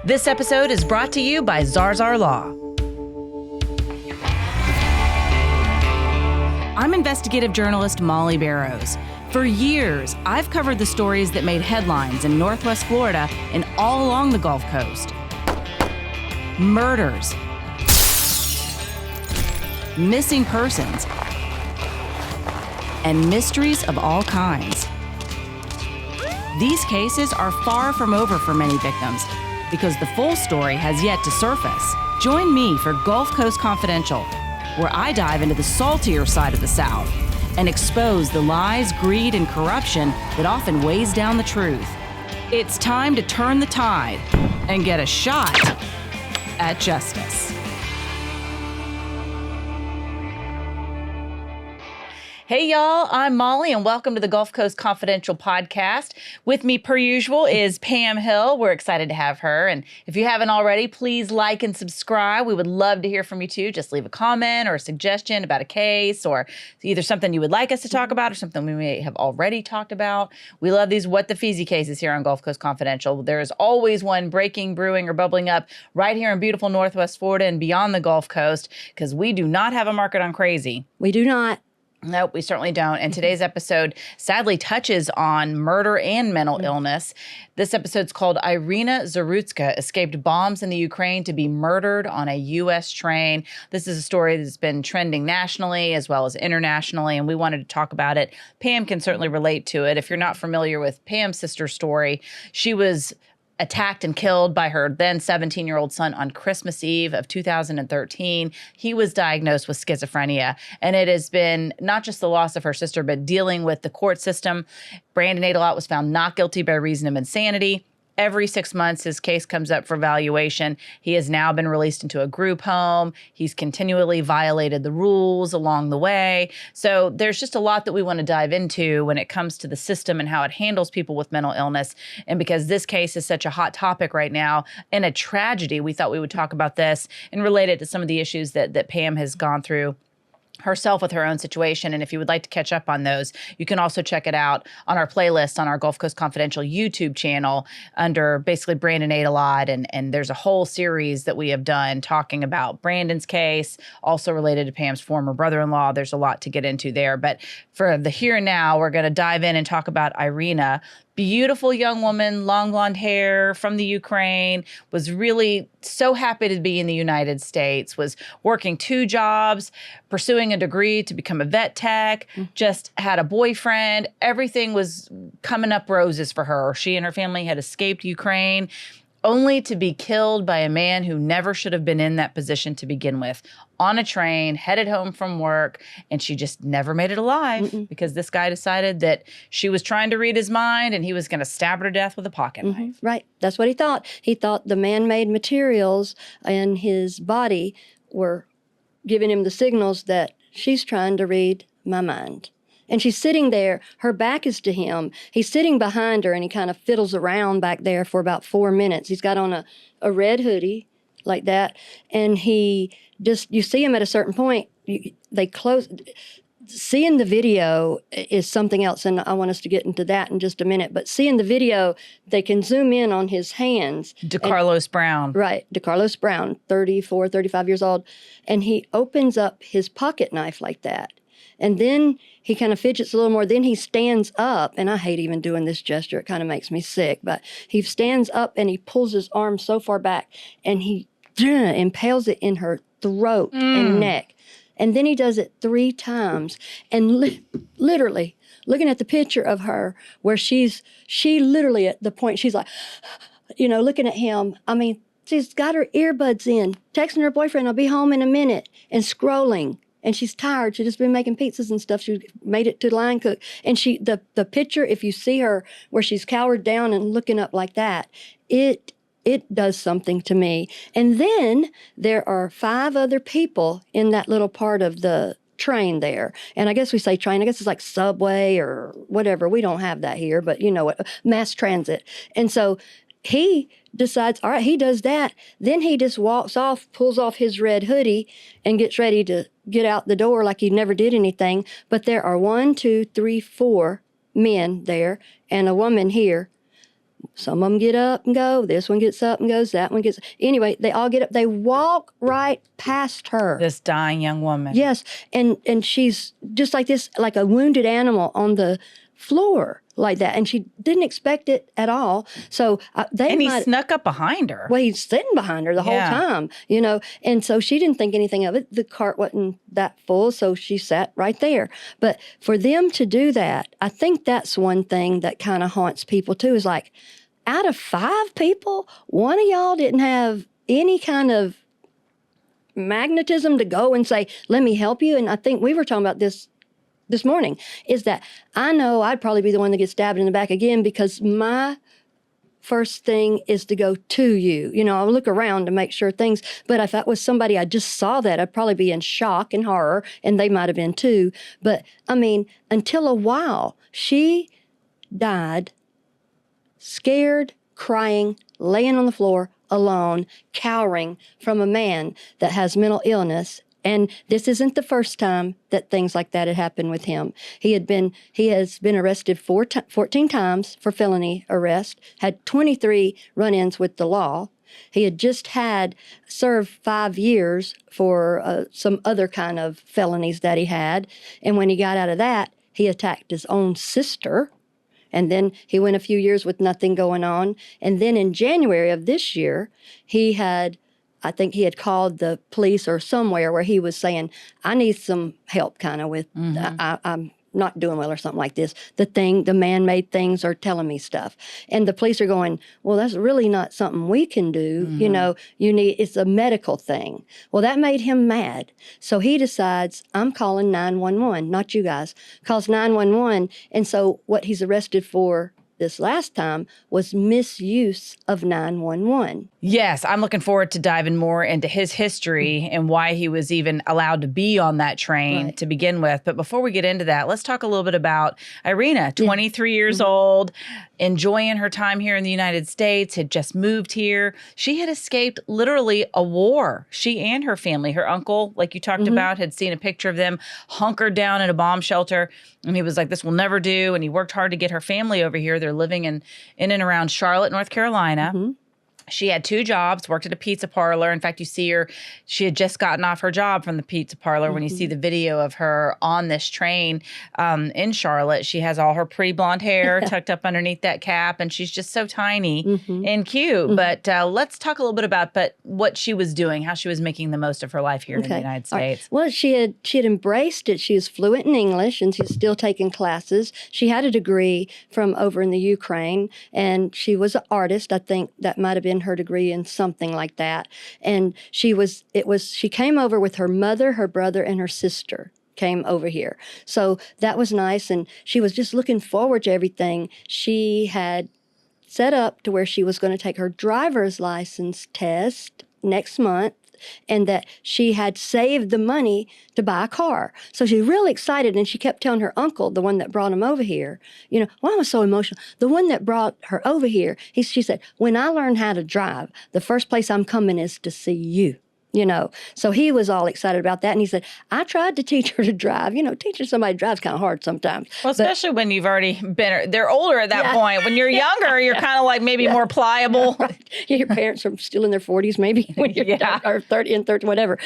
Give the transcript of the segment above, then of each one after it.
This episode is brought to you by Zarzar Law. I'm investigative journalist Molly Barrows. For years, I've covered the stories that made headlines in Northwest Florida and all along the Gulf Coast. Murders, missing persons, and mysteries of all kinds. These cases are far from over for many victims because the full story has yet to surface. Join me for Gulf Coast Confidential, where I dive into the saltier side of the South and expose the lies, greed, and corruption that often weighs down the truth. It's time to turn the tide and get a shot at justice. Hey y'all, I'm Molly and welcome to the Gulf Coast Confidential podcast. With me per usual is Pam Hill. We're excited to have her. And if you haven't already, please like and subscribe. We would love to hear from you too. Just leave a comment or a suggestion about a case or either something you would like us to talk about or something we may have already talked about. We love these What the Feezy cases here on Gulf Coast Confidential. There is always one breaking, brewing, or bubbling up right here in beautiful Northwest Florida and beyond the Gulf Coast because we do not have a market on crazy. We do not. Nope, we certainly don't. And today's episode sadly touches on murder and mental illness. This episode's called Iryna Zarutska Escaped Bombs in the Ukraine to be Murdered on a U.S. Train. This is a story that's been trending nationally as well as internationally, and we wanted to talk about it. Pam can certainly relate to it. If you're not familiar with Pam's sister's story, she was attacked and killed by her then 17-year-old son on Christmas Eve of 2013. He was diagnosed with schizophrenia, and it has been not just the loss of her sister, but dealing with the court system. Brandon Adelot was found not guilty by reason of insanity. Every 6 months, his case comes up for valuation. He has now been released into a group home. He's continually violated the rules along the way. So there's just a lot that we want to dive into when it comes to the system and how it handles people with mental illness. And because this case is such a hot topic right now and a tragedy, we thought we would talk about this and relate it to some of the issues that Pam has gone through herself with her own situation. And if you would like to catch up on those, you can also check it out on our playlist on our Gulf Coast Confidential YouTube channel under basically Brandon Adelot. And there's a whole series that we have done talking about Brandon's case, also related to Pam's former brother-in-law. There's a lot to get into there. But for the here and now, we're going to dive in and talk about Iryna. Beautiful young woman, long blonde hair from the Ukraine, was really so happy to be in the United States, was working 2 jobs, pursuing a degree to become a vet tech, just had a boyfriend. Everything was coming up roses for her. She and her family had escaped Ukraine, only to be killed by a man who never should have been in that position to begin with, on a train, headed home from work, and she just never made it alive because this guy decided that she was trying to read his mind and he was going to stab her to death with a pocket knife. Right. That's what he thought. He thought the man-made materials in his body were giving him the signals that she's trying to read my mind. And she's sitting there, her back is to him. He's sitting behind her and he kind of fiddles around back there for about 4 minutes. He's got on a red hoodie like that. And he just, you see him at a certain point, they close. Seeing the video is something else, and I want us to get into that in just a minute. But seeing the video, they can zoom in on his hands. Decarlos Brown. Right, Decarlos Brown, 34, 35 years old. And he opens up his pocket knife like that. And then he kind of fidgets a little more. Then he stands up, and I hate even doing this gesture. It kind of makes me sick. But he stands up, and he pulls his arm so far back, and he impales it in her throat and neck. And then he does it 3 times. And literally, looking at the picture of her, where she literally at the point, she's like, looking at him. I mean, she's got her earbuds in, texting her boyfriend, I'll be home in a minute, and scrolling. And she's tired. She's just been making pizzas and stuff. She made it to the line cook. And the picture, if you see her where she's cowered down and looking up like that, it does something to me. And then there are 5 other people in that little part of the train there. And I guess we say train. I guess it's like subway or whatever. We don't have that here, but you know what, mass transit. And so he decides, all right, he does that. Then he just walks off, pulls off his red hoodie, and gets ready to get out the door like he never did anything. But there are 1, 2, 3, 4 men there and a woman here. Some of them get up and go. This one gets up and goes. That one gets. Anyway, they all get up. They walk right past her. This dying young woman. Yes, and she's just like this, like a wounded animal on the floor like that, and she didn't expect it at all. So he snuck up behind her. Well, he's sitting behind her the whole time, and so she didn't think anything of it. The cart wasn't that full, so she sat right there. But for them to do that, I think that's one thing that kind of haunts people too, is like, out of 5 people, one of y'all didn't have any kind of magnetism to go and say, let me help you. And I think we were talking about this morning, is that I know I'd probably be the one that gets stabbed in the back again, because my first thing is to go to you. I'll look around to make sure things, but if that was somebody I just saw that, I'd probably be in shock and horror, and they might have been too. But I mean, until a while, she died scared, crying, laying on the floor, alone, cowering from a man that has mental illness. And this isn't the first time that things like that had happened with him. He has been arrested 14 times for felony arrest, had 23 run-ins with the law. He had just served 5 years for some other kind of felonies that he had. And when he got out of that, he attacked his own sister. And then he went a few years with nothing going on. And then in January of this year, I think he had called the police or somewhere where he was saying, I need some help kind of with, I'm not doing well or something like this. The man-made things are telling me stuff. And the police are going, well, that's really not something we can do. It's a medical thing. Well, that made him mad. So he decides, I'm calling 911, not you guys. Calls 911. And so what he's arrested for this last time was misuse of 911. Yes, I'm looking forward to diving more into his history and why he was even allowed to be on that train to begin with. But before we get into that, let's talk a little bit about Iryna, 23 years old, enjoying her time here in the United States, had just moved here. She had escaped literally a war. She and her family, her uncle, like you talked about, had seen a picture of them hunkered down in a bomb shelter. And he was like, this will never do. And he worked hard to get her family over here. They're living in and around Charlotte, North Carolina. She had 2 jobs, worked at a pizza parlor. In fact, you see her, she had just gotten off her job from the pizza parlor. When you see the video of her on this train in Charlotte, she has all her pretty blonde hair tucked up underneath that cap, and she's just so tiny and cute. But let's talk a little bit about what she was doing, how she was making the most of her life here in the United States. Right. Well, she had embraced it. She was fluent in English, and she's still taking classes. She had a degree from over in the Ukraine, and she was an artist. I think that might have been her degree in something like that. And she came over with her mother, her brother, and her sister came over here. So that was nice. And she was just looking forward to everything. She had set up to where she was going to take her driver's license test next month, and that she had saved the money to buy a car. So she's really excited, and she kept telling her uncle, the one that brought him over here, I was so emotional. The one that brought her over here, she said, when I learn how to drive, the first place I'm coming is to see you. So he was all excited about that. And he said, I tried to teach her to drive. Teaching somebody to drive is kind of hard sometimes. Well, especially when you've already been, they're older at that point. When you're younger, you're kind of like maybe more pliable. Right. Your parents are still in their 40s maybe when you're or 30 and 30, whatever,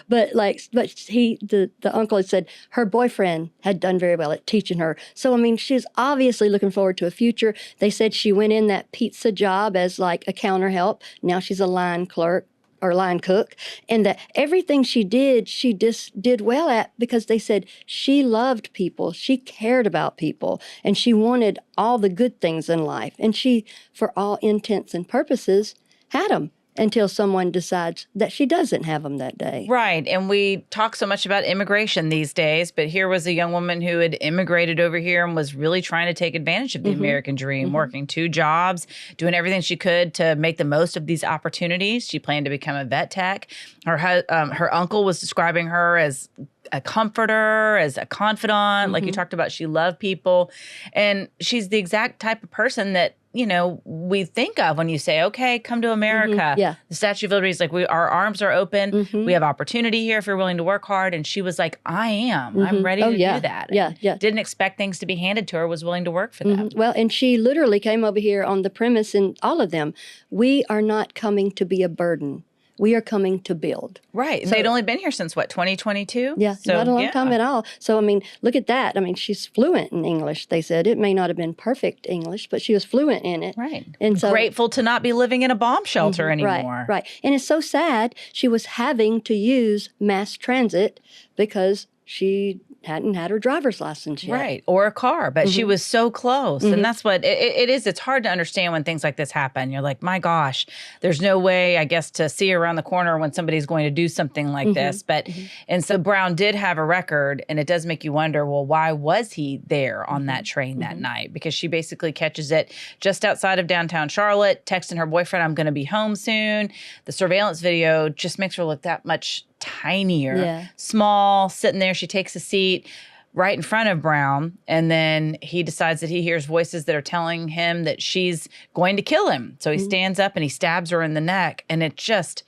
But the uncle had said her boyfriend had done very well at teaching her. So, she's obviously looking forward to a future. They said she went in that pizza job as like a counter help. Now she's a line clerk or line cook, and that everything she just did well at, because they said she loved people, she cared about people, and she wanted all the good things in life. And she, for all intents and purposes, had them until someone decides that she doesn't have them that day. Right. And we talk so much about immigration these days, but here was a young woman who had immigrated over here and was really trying to take advantage of the American dream, working 2 jobs, doing everything she could to make the most of these opportunities. She planned to become a vet tech. Her uncle was describing her as a comforter, as a confidant. Like you talked about, she loved people. And she's the exact type of person that we think of when you say, okay, come to America. Yeah. The Statue of Liberty is like, our arms are open. Mm-hmm. We have opportunity here if you're willing to work hard. And she was like, I am. I'm ready to do that. Yeah, yeah. Didn't expect things to be handed to her, was willing to work for them. Well, and she literally came over here on the premise, and all of them, we are not coming to be a burden. We are coming to build. Right. So, they'd only been here since, 2022? Yeah, so, not a long time at all. So, I mean, look at that. I mean, she's fluent in English, they said. It may not have been perfect English, but she was fluent in it. Right. And so, grateful to not be living in a bomb shelter anymore. Right. And it's so sad she was having to use mass transit because she hadn't had her driver's license yet. Right. Or a car, but she was so close. And that's what it is. It's hard to understand when things like this happen. You're like, my gosh, there's no way, I guess, to see around the corner when somebody's going to do something like this. But, and so Brown did have a record, and it does make you wonder, well, why was he there on that train that night? Because she basically catches it just outside of downtown Charlotte, texting her boyfriend, I'm going to be home soon. The surveillance video just makes her look that much tinier, small, sitting there. She takes a seat right in front of Brown, and then he decides that he hears voices that are telling him that she's going to kill him. So he stands up and he stabs her in the neck, and it's just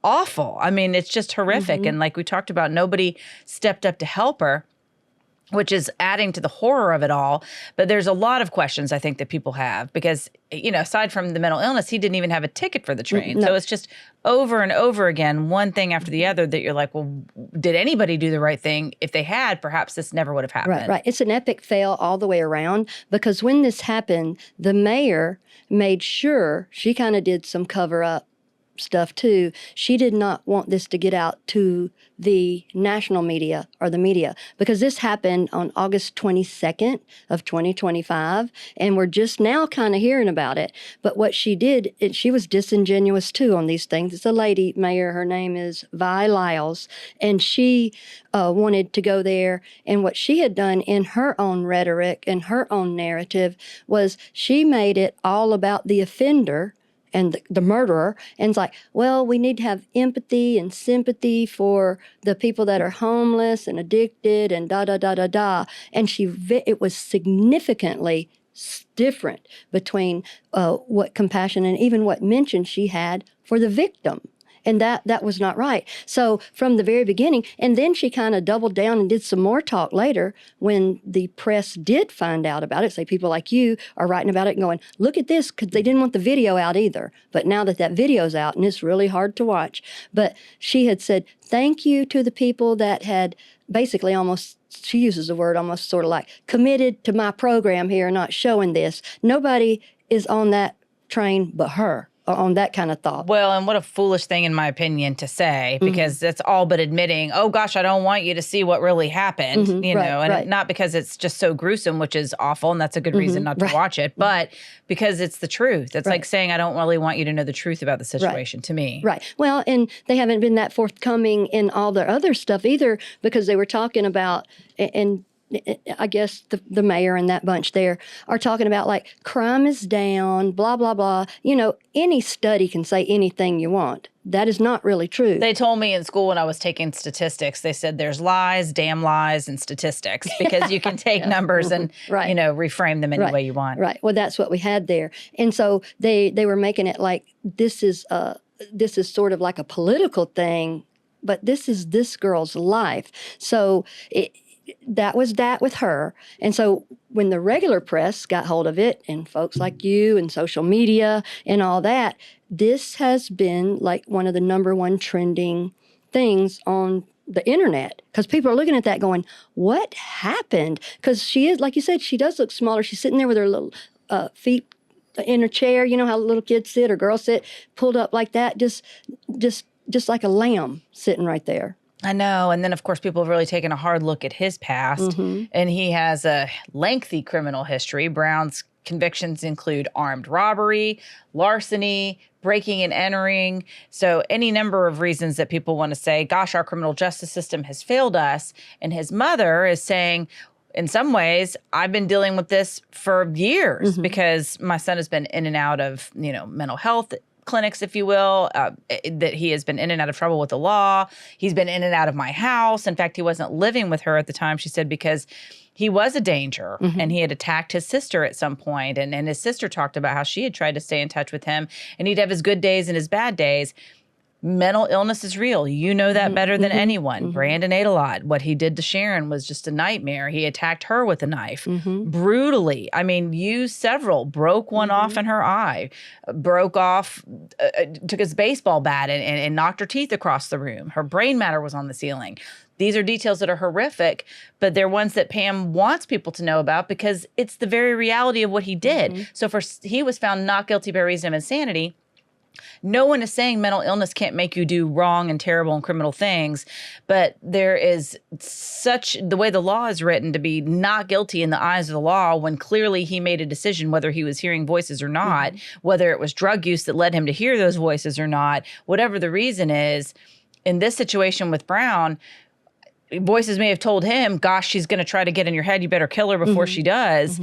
awful. I mean, it's just horrific. And like we talked about, nobody stepped up to help her, which is adding to the horror of it all. But there's a lot of questions I think that people have because, aside from the mental illness, he didn't even have a ticket for the train. No. So it's just over and over again, one thing after the other that you're like, well, did anybody do the right thing? If they had, perhaps this never would have happened. Right. It's an epic fail all the way around because when this happened, the mayor made sure she kind of did some cover up stuff too. She did not want this to get out to the national media or the media because this happened on August 22nd of 2025 and we're just now kind of hearing about it. But what she did, she was disingenuous too on these things. It's a lady mayor, her name is Vi Lyles, and she wanted to go there, and what she had done in her own rhetoric and her own narrative was she made it all about the offender and the murderer, and it's like, well, we need to have empathy and sympathy for the people that are homeless and addicted and da-da-da-da-da. And it was significantly different between what compassion and even what mention she had for the victim. And that was not right. So from the very beginning, and then she kind of doubled down and did some more talk later when the press did find out about it. Say people like you are writing about it and going, look at this, because they didn't want the video out either. But now that video's out, and it's really hard to watch, but she had said, thank you to the people that had basically almost, she uses the word almost sort of like, committed to my program here, not showing this. Nobody is on that train but her. On that kind of thought. Well, and what a foolish thing, in my opinion, to say, because that's all but admitting, oh, gosh, I don't want you to see what really happened, and not because it's just so gruesome, which is awful, and that's a good reason not to watch it, but because it's the truth. It's like saying, I don't really want you to know the truth about the situation to me. Right. Well, and they haven't been that forthcoming in all their other stuff either, because they were talking about, and I guess the mayor and that bunch there are talking about like crime is down, blah, blah, blah. Any study can say anything you want. That is not really true. They told me in school when I was taking statistics, they said there's lies, damn lies, and statistics because you can take numbers and, reframe them any way you want. Right. Well, that's what we had there. And so they were making it like this is sort of like a political thing, but this is this girl's life. So that was that with her. And so when the regular press got hold of it and folks like you and social media and all that, this has been like one of the number one trending things on the internet because people are looking at that going, what happened? Because she is, like you said, she does look smaller. She's sitting there with her little feet in her chair. You know how little kids sit or girls sit, pulled up like that, just like a lamb sitting right there. I know. And then, of course, people have really taken a hard look at his past. And he has a lengthy criminal history. Brown's convictions include armed robbery, larceny, breaking and entering. So any number of reasons that people want to say, gosh, our criminal justice system has failed us. And his mother is saying, in some ways, I've been dealing with this for years because my son has been in and out of, mental health clinics, if you will, that he has been in and out of trouble with the law. He's been in and out of my house. In fact, he wasn't living with her at the time, she said, because he was a danger, and he had attacked his sister at some point, and his sister talked about how she had tried to stay in touch with him, and he'd have his good days and his bad days. Mental illness is real. You know that better than anyone. Brandon ate a lot. What he did to Sharon was just a nightmare. He attacked her with a knife brutally. I mean, used several, broke one off in her eye, took his baseball bat and knocked her teeth across the room. Her brain matter was on the ceiling. These are details that are horrific, but they're ones that Pam wants people to know about because it's the very reality of what he did. So he was found not guilty by reason of insanity. No one is saying mental illness can't make you do wrong and terrible and criminal things, but there is the way the law is written to be not guilty in the eyes of the law when clearly he made a decision whether he was hearing voices or not, whether it was drug use that led him to hear those voices or not, whatever the reason is. In this situation with Brown, voices may have told him, gosh, she's going to try to get in your head. You better kill her before she does.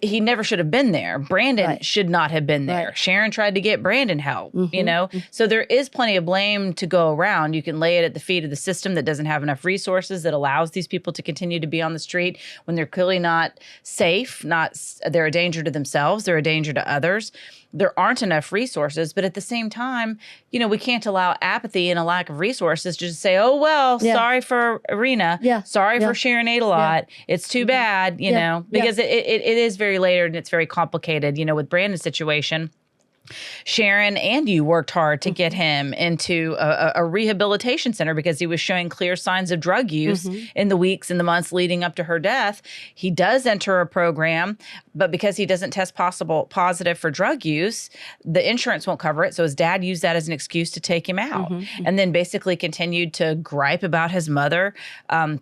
He never should have been there. Brandon should not have been there. Sharon tried to get Brandon help, you know? So there is plenty of blame to go around. You can lay it at the feet of the system that doesn't have enough resources, that allows these people to continue to be on the street when they're clearly not safe, they're a danger to themselves, they're a danger to others. There aren't enough resources, but at the same time, you know, we can't allow apathy and a lack of resources to just say, oh, well, sorry for Iryna. Sorry for Sharon ate a lot. It's too bad, you know, because it is very layered and it's very complicated, you know, with Brandon's situation. Sharon and you worked hard to get him into a rehabilitation center because he was showing clear signs of drug use in the weeks and the months leading up to her death. He does enter a program, but because he doesn't test positive for drug use, the insurance won't cover it. So his dad used that as an excuse to take him out and then basically continued to gripe about his mother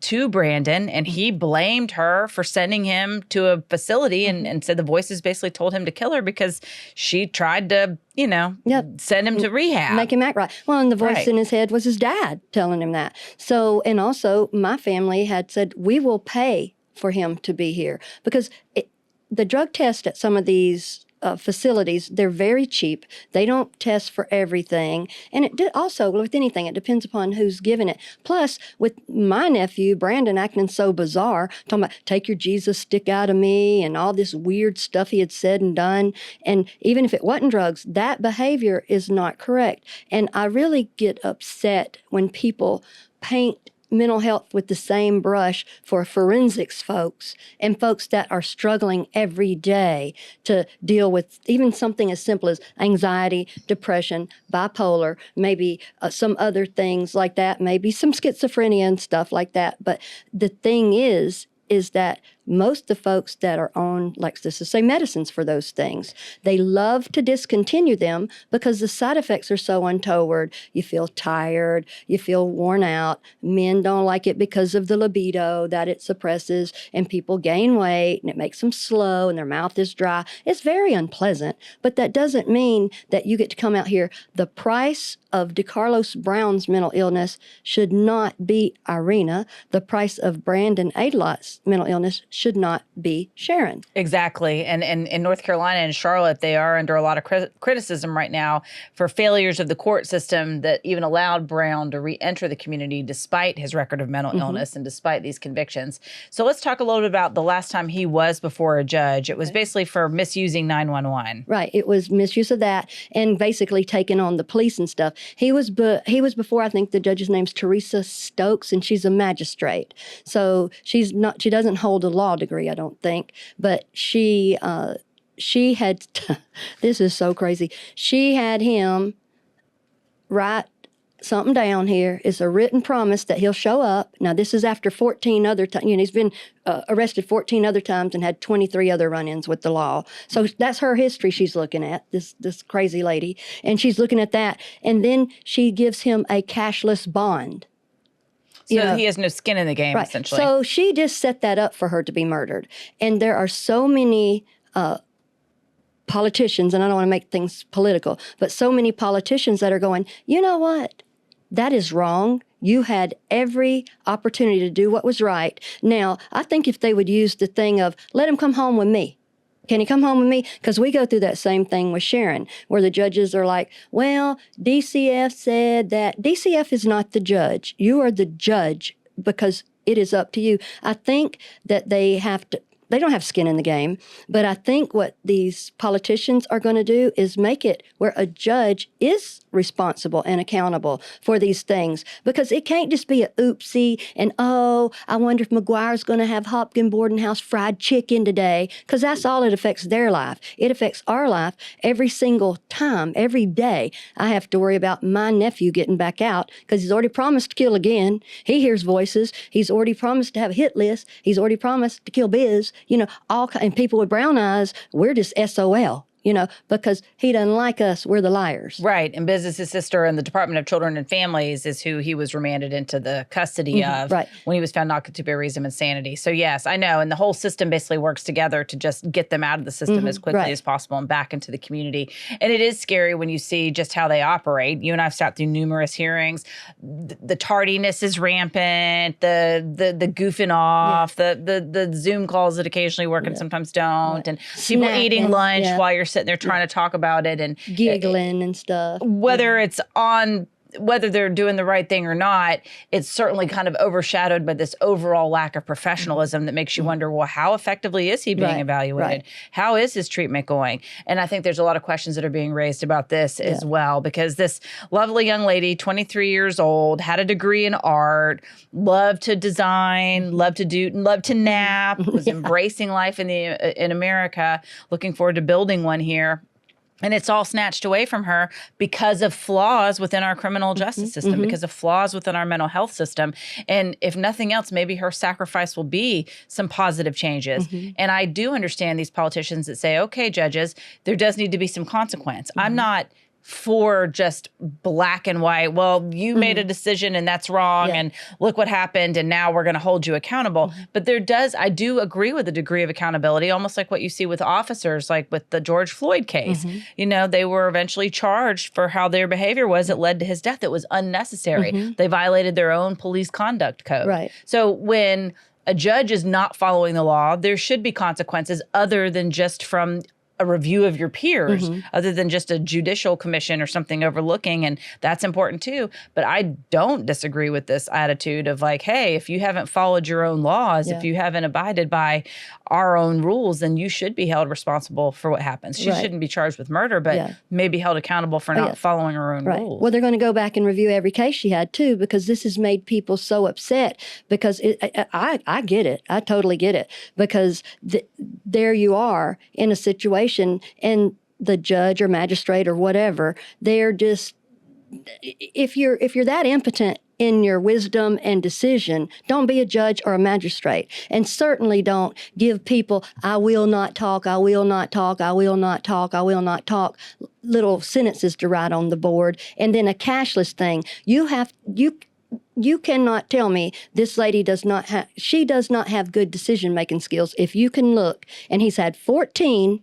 to Brandon. And he blamed her for sending him to a facility and said the voices basically told him to kill her because she tried to, you know, send him to rehab. Make him act right. Well, and the voice in his head was his dad telling him that. So, and also my family had said, we will pay for him to be here because the drug test at some of these facilities, they're very cheap. They don't test for everything. And also, with anything, it depends upon who's giving it. Plus, with my nephew, Brandon, acting so bizarre, talking about, take your Jesus stick out of me, and all this weird stuff he had said and done. And even if it wasn't drugs, that behavior is not correct. And I really get upset when people paint mental health with the same brush for forensics folks and folks that are struggling every day to deal with even something as simple as anxiety, depression, bipolar, maybe some other things like that, maybe some schizophrenia and stuff like that. But the thing is that most of the folks that are on, like this is say, medicines for those things, they love to discontinue them because the side effects are so untoward. You feel tired, you feel worn out. Men don't like it because of the libido that it suppresses, and people gain weight and it makes them slow and their mouth is dry. It's very unpleasant, but that doesn't mean that you get to come out here. The price of Decarlos Brown's mental illness should not be Iryna. The price of Brandon Adelot's mental illness should not be Sharon. Exactly. And in North Carolina and Charlotte, they are under a lot of criticism right now for failures of the court system that even allowed Brown to re-enter the community despite his record of mental illness and despite these convictions. So let's talk a little bit about the last time he was before a judge. It was basically for misusing 911. Right. It was misuse of that and basically taking on the police and stuff. He was before, I think the judge's name's Teresa Stokes, and she's a magistrate. So she doesn't hold a law degree, I don't think, but she had, this is so crazy. She had him write something down here. It's a written promise that he'll show up. Now, this is after 14 other times. You know, he's been arrested 14 other times and had 23 other run-ins with the law. So that's her history she's looking at, this crazy lady. And she's looking at that. And then she gives him a cashless bond. So he has no skin in the game, essentially. So she just set that up for her to be murdered. And there are so many politicians, and I don't want to make things political, but so many politicians that are going, you know what? That is wrong. You had every opportunity to do what was right. Now, I think if they would use the thing of, let him come home with me. Can he come home with me? Because we go through that same thing with Sharon, where the judges are like, well, DCF said that. DCF is not the judge. You are the judge because it is up to you. I think that they don't have skin in the game, but I think what these politicians are going to do is make it where a judge is responsible and accountable for these things, because it can't just be a oopsie and, oh, I wonder if McGuire's going to have Hopkins Boarding House fried chicken today, because that's all it affects their life. It affects our life every single time, every day. I have to worry about my nephew getting back out because he's already promised to kill again. He hears voices. He's already promised to have a hit list. He's already promised to kill Biz. And people with brown eyes, we're just SOL. Because he doesn't like us, we're the liars. Right. And Biz is his sister, and the Department of Children and Families is who he was remanded into the custody of when he was found not to bear reason of insanity. So, yes, I know. And the whole system basically works together to just get them out of the system as quickly as possible and back into the community. And it is scary when you see just how they operate. You and I have sat through numerous hearings. The tardiness is rampant, the goofing off, the Zoom calls that occasionally work and sometimes don't, and people eating lunch while you're sitting there trying to talk about it and giggling and stuff. Whether they're doing the right thing or not, it's certainly kind of overshadowed by this overall lack of professionalism that makes you wonder, well, how effectively is he being evaluated? How is his treatment going? And I think there's a lot of questions that are being raised about this as well, because this lovely young lady, 23 years old, had a degree in art, loved to design, loved to nap, was embracing life in America, looking forward to building one here. And it's all snatched away from her because of flaws within our criminal justice system, because of flaws within our mental health system. And if nothing else, maybe her sacrifice will be some positive changes. And I do understand these politicians that say, okay, judges, there does need to be some consequence. I'm not for just black and white. Well, you made a decision and that's wrong, and look what happened, and now we're going to hold you accountable. But I do agree with the degree of accountability, almost like what you see with officers, like with the George Floyd case. They were eventually charged for how their behavior was. It led to his death. It was unnecessary. They violated their own police conduct code. So when a judge is not following the law, there should be consequences other than just from a review of your peers, other than just a judicial commission or something overlooking. And that's important too. But I don't disagree with this attitude of like, hey, if you haven't followed your own laws, if you haven't abided by our own rules, then you should be held responsible for what happens. She shouldn't be charged with murder, but may be held accountable for not following her own rules. Well, they're going to go back and review every case she had too, because this has made people so upset, because I get it. I totally get it, because there you are in a situation, and the judge or magistrate or whatever, they're just, if you're that impotent in your wisdom and decision, don't be a judge or a magistrate. And certainly don't give people, I will not talk, I will not talk, I will not talk, I will not talk, little sentences to write on the board, and then a cashless thing. You cannot tell me this lady does not have good decision-making skills. If you can look, and he's had 14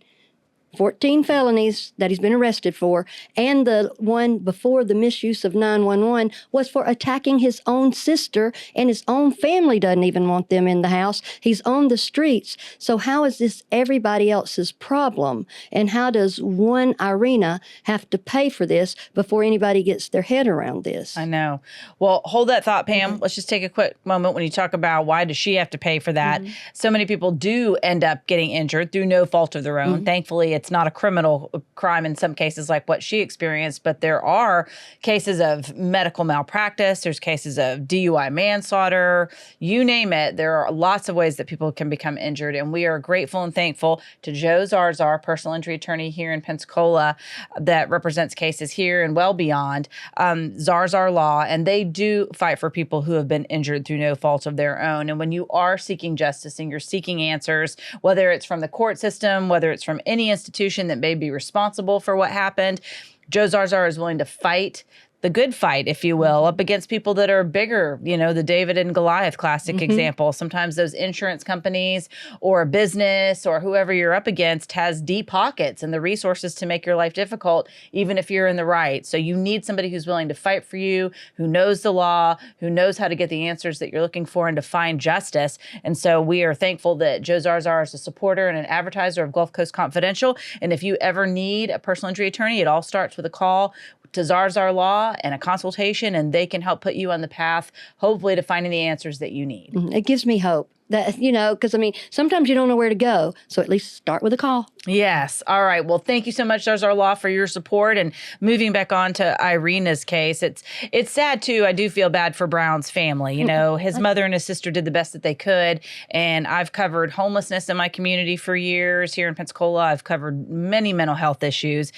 felonies that he's been arrested for, and the one before the misuse of 911 was for attacking his own sister, and his own family doesn't even want them in the house. He's on the streets. So how is this everybody else's problem? And how does one Iryna have to pay for this before anybody gets their head around this? I know. Well, hold that thought, Pam. Let's just take a quick moment when you talk about why does she have to pay for that. So many people do end up getting injured through no fault of their own. Thankfully, it's not a criminal crime in some cases like what she experienced, but there are cases of medical malpractice. There's cases of DUI manslaughter. You name it. There are lots of ways that people can become injured, and we are grateful and thankful to Joe Zarzar, personal injury attorney here in Pensacola that represents cases here and well beyond, Zarzar Law, and they do fight for people who have been injured through no fault of their own. And when you are seeking justice and you're seeking answers, whether it's from the court system, whether it's from any institution that may be responsible for what happened, Joe Zarzar is willing to fight the good fight, if you will, up against people that are bigger, the David and Goliath classic example. Sometimes those insurance companies or a business or whoever you're up against has deep pockets and the resources to make your life difficult, even if you're in the right. So you need somebody who's willing to fight for you, who knows the law, who knows how to get the answers that you're looking for and to find justice. And so we are thankful that Joe Zarzar is a supporter and an advertiser of Gulf Coast Confidential. And if you ever need a personal injury attorney, it all starts with a call to Zarzar Law and a consultation, and they can help put you on the path, hopefully, to finding the answers that you need. It gives me hope that, because I mean, sometimes you don't know where to go. So at least start with a call. Yes. All right. Well, thank you so much, Zarzar Law, for your support. And moving back on to Iryna's case, it's sad, too. I do feel bad for Brown's family. His mother and his sister did the best that they could. And I've covered homelessness in my community for years here in Pensacola. I've covered many mental health issues.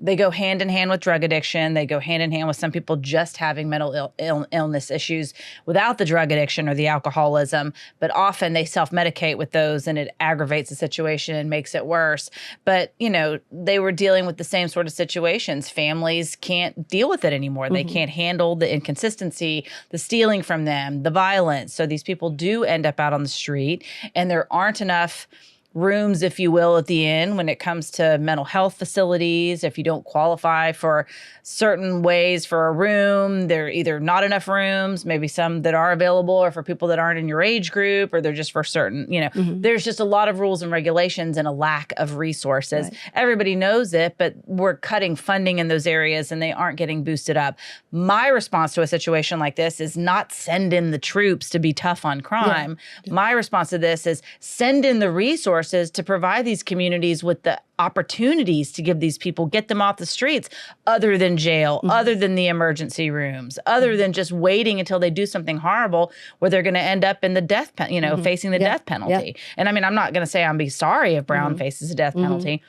They go hand in hand with drug addiction. They go hand in hand with some people just having mental illness issues without the drug addiction or the alcoholism. But often they self-medicate with those, and it aggravates the situation and makes it worse. But, they were dealing with the same sort of situations. Families can't deal with it anymore. They can't handle the inconsistency, the stealing from them, the violence. So these people do end up out on the street, and there aren't enough rooms, if you will, at the inn when it comes to mental health facilities. If you don't qualify for certain ways for a room, there are either not enough rooms, maybe some that are available or for people that aren't in your age group, or they're just for certain, there's just a lot of rules and regulations and a lack of resources. Right. Everybody knows it, but we're cutting funding in those areas and they aren't getting boosted up. My response to a situation like this is not send in the troops to be tough on crime. Yeah. My response to this is send in the resources to provide these communities with the opportunities to give these people, get them off the streets, other than jail, other than the emergency rooms, other than just waiting until they do something horrible where they're going to end up in the death, facing the death penalty. And I mean, I'm not going to say I'm be sorry if Brown faces a death penalty.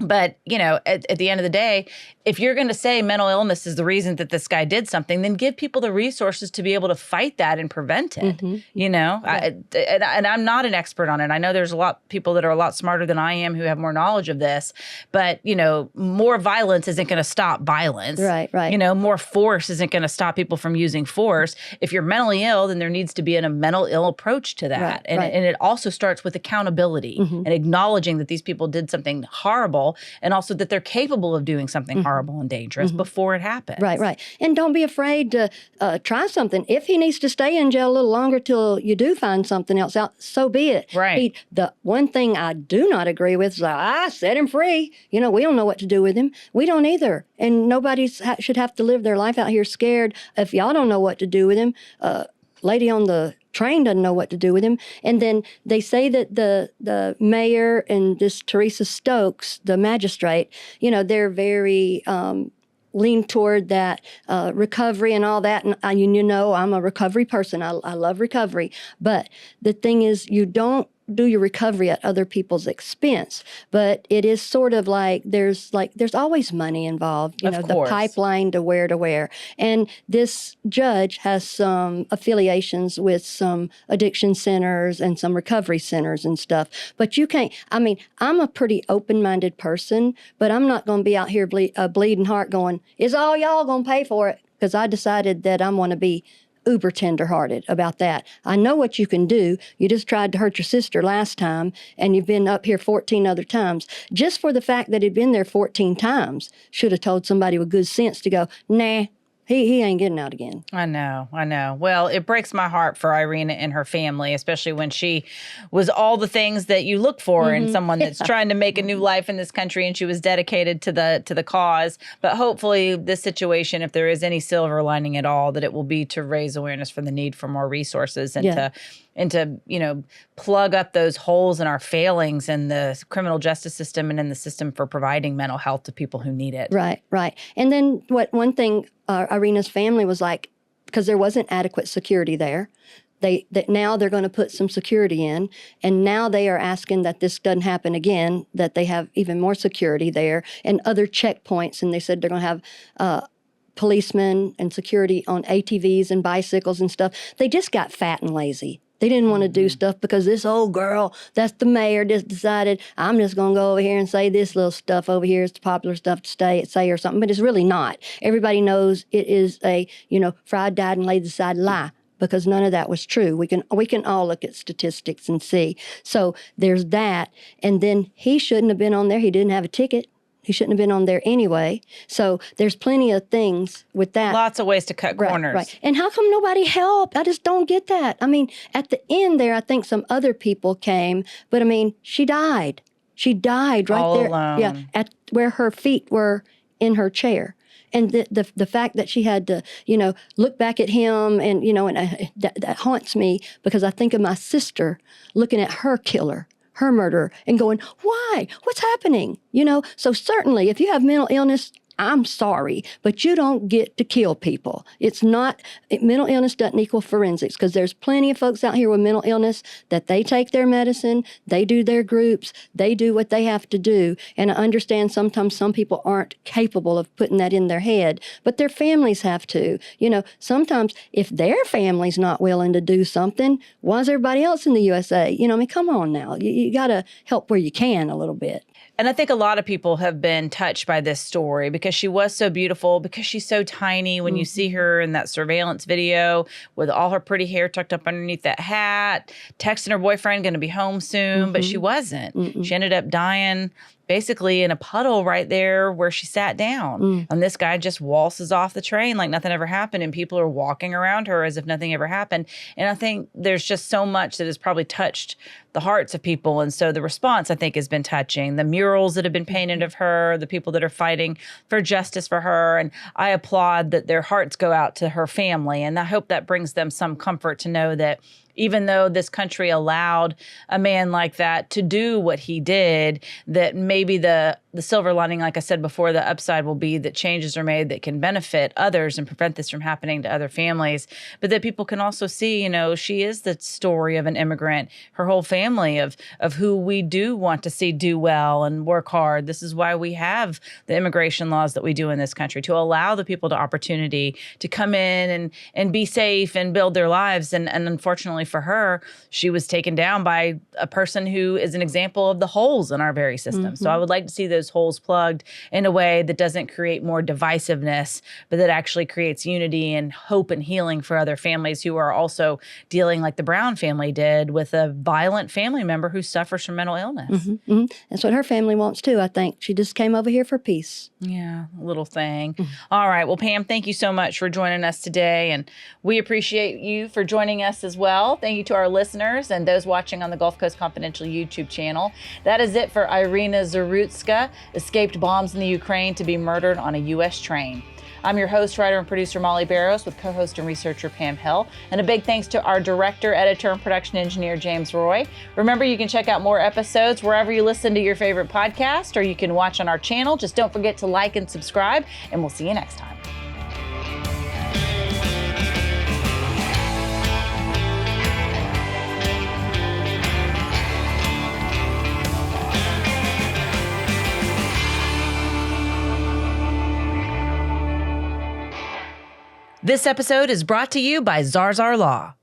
But, at the end of the day, if you're going to say mental illness is the reason that this guy did something, then give people the resources to be able to fight that and prevent it, and I'm not an expert on it. I know there's a lot of people that are a lot smarter than I am who have more knowledge of this. But, more violence isn't going to stop violence. Right. More force isn't going to stop people from using force. If you're mentally ill, then there needs to be a mental ill approach to that. And it also starts with accountability and acknowledging that these people did something horrible, and also that they're capable of doing something horrible and dangerous before it happens. Right. And don't be afraid to try something. If he needs to stay in jail a little longer till you do find something else out, so be it. Right. The one thing I do not agree with is, I set him free. We don't know what to do with him. We don't either. And nobody should have to live their life out here scared. If y'all don't know what to do with him, lady on the train doesn't know what to do with him. And then they say that the mayor and this Teresa Stokes, the magistrate, they're very lean toward that recovery and all that. And I'm a recovery person. I love recovery. But the thing is, you don't do your recovery at other people's expense. But it is sort of like there's always money involved, the pipeline to where. And this judge has some affiliations with some addiction centers and some recovery centers and stuff. But you can't, I'm a pretty open-minded person, but I'm not going to be out here bleeding heart going, is all y'all going to pay for it? Because I decided that I'm going to be uber tenderhearted about that. I know what you can do. You just tried to hurt your sister last time, and you've been up here 14 other times. Just for the fact that he'd been there 14 times, should have told somebody with good sense to go, nah, he ain't getting out again. I know. Well, it breaks my heart for Iryna and her family, especially when she was all the things that you look for in someone that's trying to make a new life in this country, and she was dedicated to the cause. But hopefully this situation, if there is any silver lining at all, that it will be to raise awareness for the need for more resources and to plug up those holes in our failings in the criminal justice system and in the system for providing mental health to people who need it. Right. And then one thing Iryna's family was like, because there wasn't adequate security there, that now they're going to put some security in, and now they are asking that this doesn't happen again, that they have even more security there and other checkpoints, and they said they're going to have policemen and security on ATVs and bicycles and stuff. They just got fat and lazy. They didn't want to do stuff because this old girl, that's the mayor, just decided, I'm just going to go over here and say this little stuff over here is the popular stuff to say or something. But it's really not. Everybody knows it is a, fried, died, and laid aside lie, because none of that was true. We can all look at statistics and see. So there's that. And then he shouldn't have been on there. He didn't have a ticket. He shouldn't have been on there anyway. So there's plenty of things with that. Lots of ways to cut corners. Right. And how come nobody helped? I just don't get that. At the end there, I think some other people came, but she died. She died right all there. Alone. Yeah, at where her feet were in her chair. And the fact that she had to, look back at him and, that haunts me because I think of my sister looking at her killer, her murderer, and going, why? What's happening? So certainly if you have mental illness, I'm sorry, but you don't get to kill people. Mental illness doesn't equal forensics, because there's plenty of folks out here with mental illness that they take their medicine, they do their groups, they do what they have to do. And I understand sometimes some people aren't capable of putting that in their head, but their families have to. Sometimes if their family's not willing to do something, why is everybody else in the USA? Come on now. You got to help where you can a little bit. And I think a lot of people have been touched by this story because she was so beautiful, because she's so tiny. When you see her in that surveillance video with all her pretty hair tucked up underneath that hat, texting her boyfriend, going to be home soon, but she wasn't. She ended up dying basically in a puddle right there where she sat down. And this guy just waltzes off the train like nothing ever happened. And people are walking around her as if nothing ever happened. And I think there's just so much that has probably touched the hearts of people. And so the response, I think, has been touching. The murals that have been painted of her, the people that are fighting for justice for her. And I applaud that their hearts go out to her family. And I hope that brings them some comfort to know that even though this country allowed a man like that to do what he did, that maybe the silver lining, like I said before, the upside will be that changes are made that can benefit others and prevent this from happening to other families. But that people can also see, she is the story of an immigrant, her whole family of who we do want to see do well and work hard. This is why we have the immigration laws that we do in this country, to allow the people the opportunity to come in and be safe and build their lives. And unfortunately for her, she was taken down by a person who is an example of the holes in our very system. So I would like to see those holes plugged in a way that doesn't create more divisiveness, but that actually creates unity and hope and healing for other families who are also dealing, like the Brown family did, with a violent family member who suffers from mental illness. That's what her family wants too, I think. She just came over here for peace. Yeah, a little thing. All right. Well, Pam, thank you so much for joining us today. And we appreciate you for joining us as well. Thank you to our listeners and those watching on the Gulf Coast Confidential YouTube channel. That is it for Iryna Zarutska, escaped bombs in the Ukraine to be murdered on a U.S. train. I'm your host, writer, and producer, Molly Barrows, with co-host and researcher Pam Hill. And a big thanks to our director, editor, and production engineer, James Roy. Remember, you can check out more episodes wherever you listen to your favorite podcast, or you can watch on our channel. Just don't forget to like and subscribe, and we'll see you next time. This episode is brought to you by Zarzar Law.